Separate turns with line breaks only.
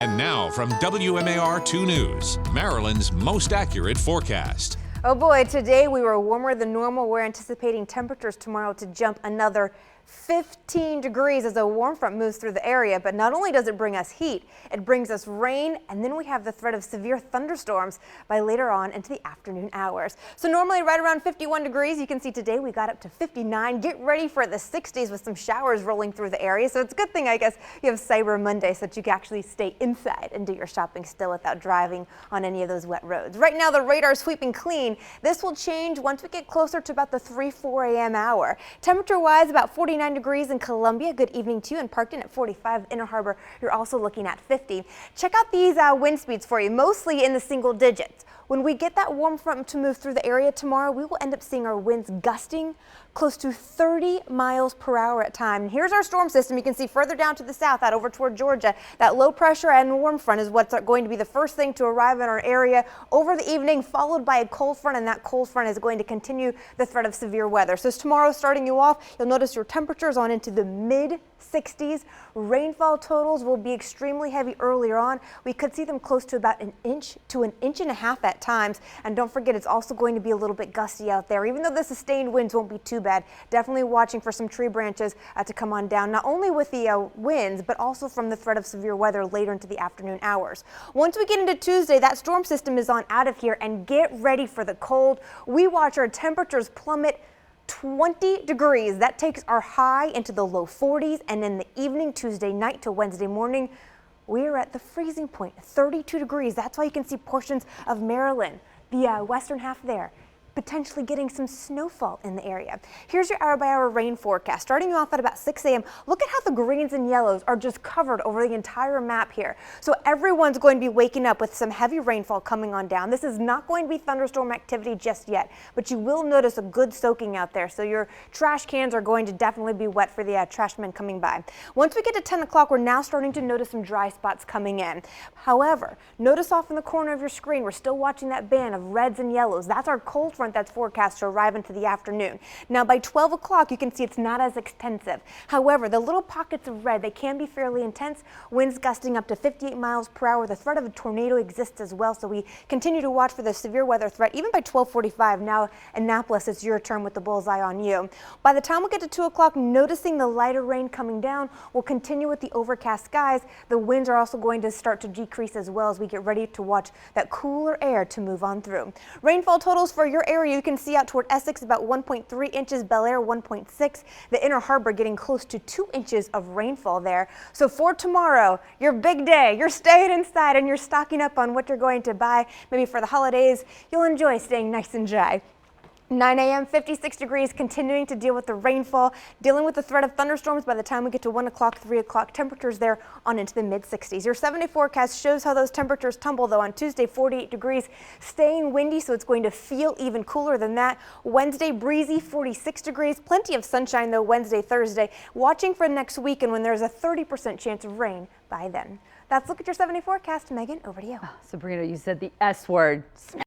And now from WMAR 2 News, Maryland's most accurate forecast.
Oh boy, today we were warmer than normal. We're anticipating temperatures tomorrow to jump another 15 degrees as a warm front moves through the area. But not only does it bring us heat, it brings us rain, and then we have the threat of severe thunderstorms by later on into the afternoon hours. So normally right around 51 degrees. You can see today we got up to 59. Get ready for the 60s with some showers rolling through the area. So it's a good thing, I guess, you have Cyber Monday so that you can actually stay inside and do your shopping still without driving on any of those wet roads. Right now the radar is sweeping clean. This will change once we get closer to about the 3-4 a.m. hour. Temperature wise, about 49 degrees in Columbia. Good evening to you. In Parkton at 45. Inner Harbor, you're also looking at 50. Check out these wind speeds for you, mostly in the single digits. When we get that warm front to move through the area tomorrow, we will end up seeing our winds gusting close to 30 miles per hour at time. And here's our storm system. You can see further down to the south out over toward Georgia. That low pressure and warm front is what's going to be the first thing to arrive in our area over the evening, followed by a cold front, and that cold front is going to continue the threat of severe weather. So tomorrow, starting you off, you'll notice your temperatures on into the mid 60s. Rainfall totals will be extremely heavy earlier on. We could see them close to about an inch to an inch and a half at times. And don't forget, it's also going to be a little bit gusty out there. Even though the sustained winds won't be too bad, definitely watching for some tree branches to come on down, not only with the winds, but also from the threat of severe weather later into the afternoon hours. Once we get into Tuesday, that storm system is on out of here, and get ready for the cold. We watch our temperatures plummet 20 degrees. That takes our high into the low 40s, and in the evening, Tuesday night to Wednesday morning, we are at the freezing point, 32 degrees. That's why you can see portions of Maryland, the western half there, potentially getting some snowfall in the area. Here's your hour-by-hour rain forecast. Starting you off at about 6 a.m. Look at how the greens and yellows are just covered over the entire map here. So everyone's going to be waking up with some heavy rainfall coming on down. This is not going to be thunderstorm activity just yet, but you will notice a good soaking out there. So your trash cans are going to definitely be wet for the trash men coming by. Once we get to 10 o'clock, we're now starting to notice some dry spots coming in. However, notice off in the corner of your screen, we're still watching that band of reds and yellows. That's our cold front that's forecast to arrive into the afternoon. Now by 12 o'clock, you can see it's not as extensive. However, the little pockets of red, they can be fairly intense. Winds gusting up to 58 miles per hour. The threat of a tornado exists as well, so we continue to watch for the severe weather threat even by 12:45. Now Annapolis, it's your turn with the bullseye on you. By the time we get to 2 o'clock, noticing the lighter rain coming down, we'll continue with the overcast skies. The winds are also going to start to decrease as well as we get ready to watch that cooler air to move on through. Rainfall totals for your area, you can see out toward Essex about 1.3 inches, Bel Air 1.6, the Inner Harbor getting close to 2 inches of rainfall there. So for tomorrow, your big day, you're staying inside and you're stocking up on what you're going to buy. Maybe for the holidays, you'll enjoy staying nice and dry. 9 a.m., 56 degrees, continuing to deal with the rainfall, dealing with the threat of thunderstorms by the time we get to 1 o'clock, 3 o'clock. Temperatures there on into the mid-60s. Your 7-day forecast shows how those temperatures tumble, though. On Tuesday, 48 degrees, staying windy, so it's going to feel even cooler than that. Wednesday, breezy, 46 degrees. Plenty of sunshine, though, Wednesday, Thursday. Watching for next weekend when there's a 30% chance of rain by then. That's a look at your 7-day forecast. Megan, over to you.
Sabrina, you said the S word.